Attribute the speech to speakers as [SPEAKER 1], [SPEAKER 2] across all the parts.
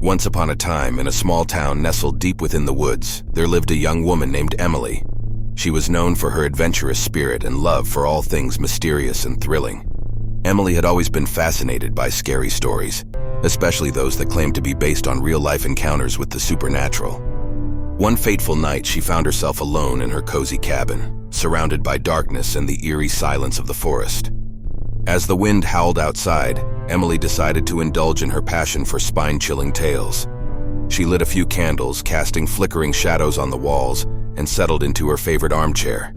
[SPEAKER 1] Once upon a time, in a small town nestled deep within the woods, there lived a young woman named Emily. She was known for her adventurous spirit and love for all things mysterious and thrilling. Emily had always been fascinated by scary stories, especially those that claimed to be based on real-life encounters with the supernatural. One fateful night, she found herself alone in her cozy cabin, surrounded by darkness and the eerie silence of the forest. As the wind howled outside, Emily decided to indulge in her passion for spine-chilling tales. She lit a few candles, casting flickering shadows on the walls, and settled into her favorite armchair.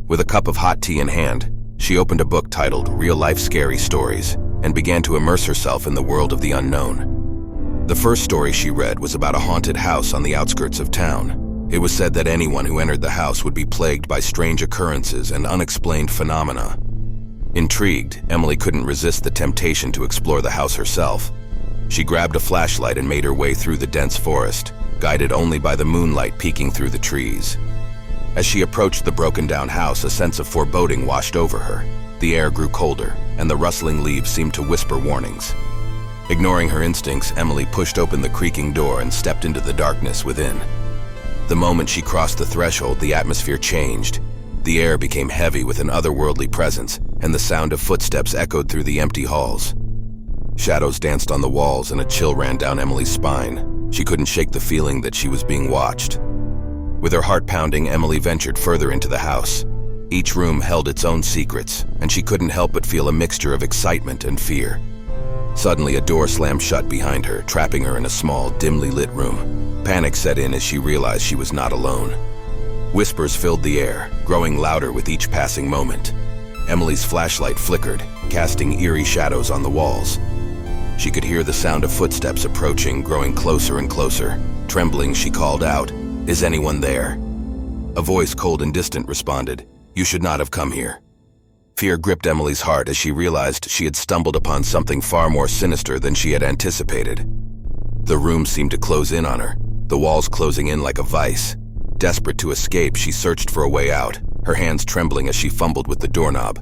[SPEAKER 1] With a cup of hot tea in hand, she opened a book titled Real-Life Scary Stories and began to immerse herself in the world of the unknown. The first story she read was about a haunted house on the outskirts of town. It was said that anyone who entered the house would be plagued by strange occurrences and unexplained phenomena. Intrigued, Emily couldn't resist the temptation to explore the house herself. She grabbed a flashlight and made her way through the dense forest, guided only by the moonlight peeking through the trees. As she approached the broken-down house, a sense of foreboding washed over her. The air grew colder, and the rustling leaves seemed to whisper warnings. Ignoring her instincts, Emily pushed open the creaking door and stepped into the darkness within. The moment she crossed the threshold, the atmosphere changed. The air became heavy with an otherworldly presence, and the sound of footsteps echoed through the empty halls. Shadows danced on the walls, and a chill ran down Emily's spine. She couldn't shake the feeling that she was being watched. With her heart pounding, Emily ventured further into the house. Each room held its own secrets, and she couldn't help but feel a mixture of excitement and fear. Suddenly, a door slammed shut behind her, trapping her in a small, dimly lit room. Panic set in as she realized she was not alone. Whispers filled the air, growing louder with each passing moment. Emily's flashlight flickered, casting eerie shadows on the walls. She could hear the sound of footsteps approaching, growing closer and closer. Trembling, she called out, "Is anyone there?" A voice cold and distant responded, "You should not have come here." Fear gripped Emily's heart as she realized she had stumbled upon something far more sinister than she had anticipated. The room seemed to close in on her, the walls closing in like a vice. Desperate to escape, she searched for a way out, her hands trembling as she fumbled with the doorknob.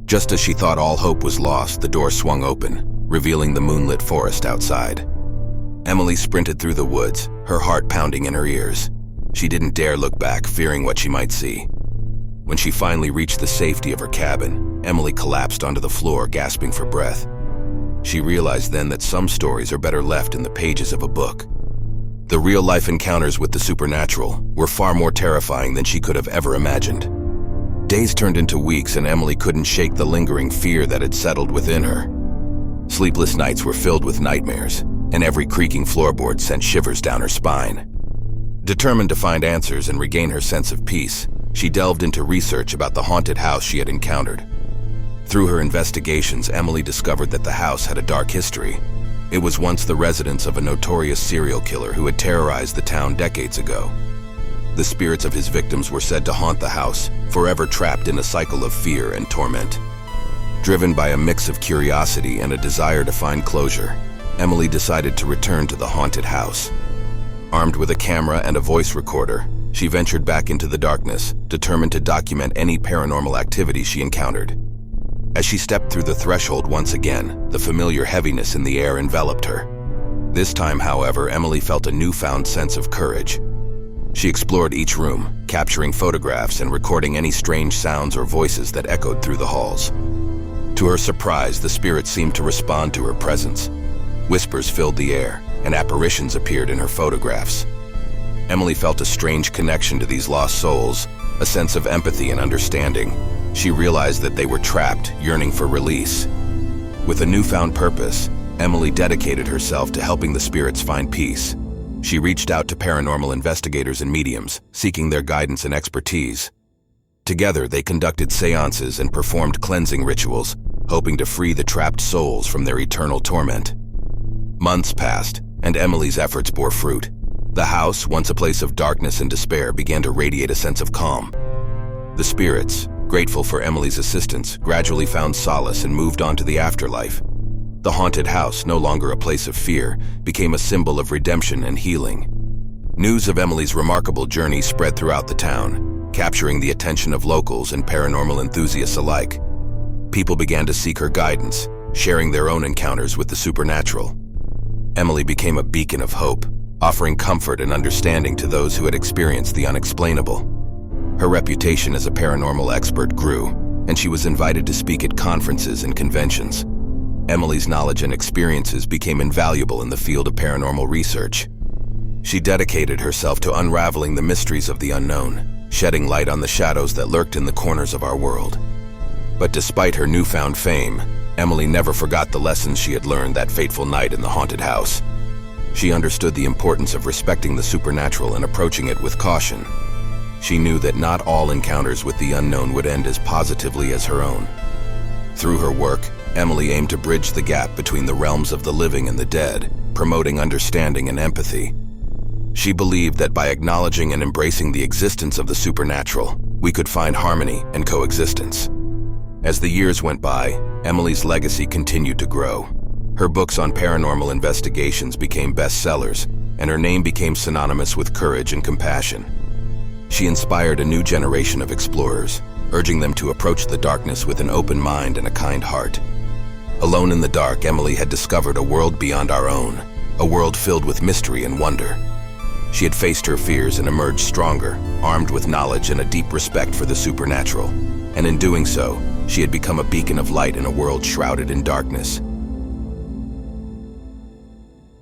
[SPEAKER 1] Just as she thought all hope was lost, the door swung open, revealing the moonlit forest outside. Emily sprinted through the woods, her heart pounding in her ears. She didn't dare look back, fearing what she might see. When she finally reached the safety of her cabin, Emily collapsed onto the floor, gasping for breath. She realized then that some stories are better left in the pages of a book. The real-life encounters with the supernatural were far more terrifying than she could have ever imagined. Days turned into weeks, and Emily couldn't shake the lingering fear that had settled within her. Sleepless nights were filled with nightmares, and every creaking floorboard sent shivers down her spine. Determined to find answers and regain her sense of peace, she delved into research about the haunted house she had encountered. Through her investigations, Emily discovered that the house had a dark history. It was once the residence of a notorious serial killer who had terrorized the town decades ago. The spirits of his victims were said to haunt the house, forever trapped in a cycle of fear and torment. Driven by a mix of curiosity and a desire to find closure, Emily decided to return to the haunted house. Armed with a camera and a voice recorder, she ventured back into the darkness, determined to document any paranormal activity she encountered. As she stepped through the threshold once again, the familiar heaviness in the air enveloped her. This time, however, Emily felt a newfound sense of courage. She explored each room, capturing photographs and recording any strange sounds or voices that echoed through the halls. To her surprise, the spirits seemed to respond to her presence. Whispers filled the air, and apparitions appeared in her photographs. Emily felt a strange connection to these lost souls, a sense of empathy and understanding. She realized that they were trapped, yearning for release. With a newfound purpose, Emily dedicated herself to helping the spirits find peace. She reached out to paranormal investigators and mediums, seeking their guidance and expertise. Together, they conducted seances and performed cleansing rituals, hoping to free the trapped souls from their eternal torment. Months passed, and Emily's efforts bore fruit. The house, once a place of darkness and despair, began to radiate a sense of calm. The spirits, grateful for Emily's assistance, gradually found solace and moved on to the afterlife. The haunted house, no longer a place of fear, became a symbol of redemption and healing. News of Emily's remarkable journey spread throughout the town, capturing the attention of locals and paranormal enthusiasts alike. People began to seek her guidance, sharing their own encounters with the supernatural. Emily became a beacon of hope, offering comfort and understanding to those who had experienced the unexplainable. Her reputation as a paranormal expert grew, and she was invited to speak at conferences and conventions. Emily's knowledge and experiences became invaluable in the field of paranormal research. She dedicated herself to unraveling the mysteries of the unknown, shedding light on the shadows that lurked in the corners of our world. But despite her newfound fame, Emily never forgot the lessons she had learned that fateful night in the haunted house. She understood the importance of respecting the supernatural and approaching it with caution. She knew that not all encounters with the unknown would end as positively as her own. Through her work, Emily aimed to bridge the gap between the realms of the living and the dead, promoting understanding and empathy. She believed that by acknowledging and embracing the existence of the supernatural, we could find harmony and coexistence. As the years went by, Emily's legacy continued to grow. Her books on paranormal investigations became bestsellers, and her name became synonymous with courage and compassion. She inspired a new generation of explorers, urging them to approach the darkness with an open mind and a kind heart. Alone in the dark, Emily had discovered a world beyond our own, a world filled with mystery and wonder. She had faced her fears and emerged stronger, armed with knowledge and a deep respect for the supernatural. And in doing so, she had become a beacon of light in a world shrouded in darkness,